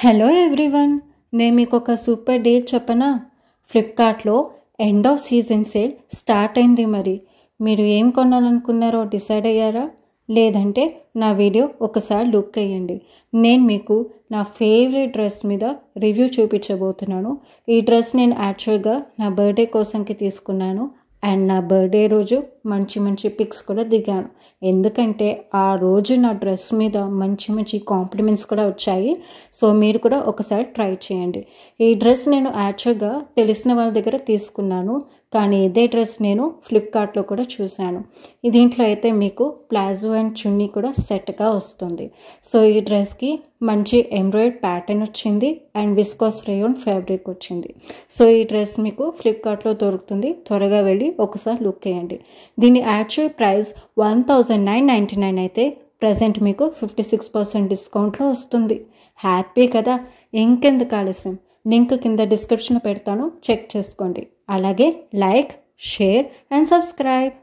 Hello everyone, నేను మీకు ఒక సూపర్ డీల్ చెప్పనా. ఫ్లిప్కార్ట్లో end of season sale start అయింది. మరి మీరు ఏం కొనాలనుకున్నారో డిసైడ్ అయ్యారా? లేదంటే నా వీడియో ఒకసారి లుక్ అయ్యండి. నేను మీకు నా ఫేవరెట్ డ్రెస్ మీద రివ్యూ చూపించబోతున్నాను. ఈ డ్రెస్ నేను యాక్చువల్గా నా బర్త్డే కోసంకి తీసుకున్నాను. అండ్ నా బర్త్డే రోజు మంచి మంచి పిక్స్ కూడా దిగాను. ఎందుకంటే ఆ రోజు నా డ్రెస్ మీద మంచి మంచి కాంప్లిమెంట్స్ కూడా వచ్చాయి. సో మీరు కూడా ఒకసారి ట్రై చేయండి. ఈ డ్రెస్ నేను యాక్చువల్గా తెలిసిన వాళ్ళ దగ్గర తీసుకున్నాను, కానీ ఇదే డ్రెస్ నేను ఫ్లిప్కార్ట్లో కూడా చూశాను. దీంట్లో అయితే మీకు ప్లాజో అండ్ చున్నీ కూడా సెట్గా వస్తుంది. సో ఈ డ్రెస్కి మంచి ఎంబ్రాయిడ్ ప్యాటర్న్ వచ్చింది అండ్ విస్కాస్ రేయాన్ ఫ్యాబ్రిక్ వచ్చింది. సో ఈ డ్రెస్ మీకు ఫ్లిప్కార్ట్లో దొరుకుతుంది. త్వరగా వెళ్ళి ఒకసారి లుక్ వేయండి. దీని యాక్చువల్ ప్రైస్ 1999 అయితే ప్రజెంట్ మీకు 56% డిస్కౌంట్లో వస్తుంది. హ్యాపీ కదా. ఇంకెందుకు ఆలస్యం, లింక్ కింద డిస్క్రిప్షన్లో పెడతాను, చెక్ చేసుకోండి. అలాగే లైక్, షేర్ అండ్ సబ్స్క్రైబ్.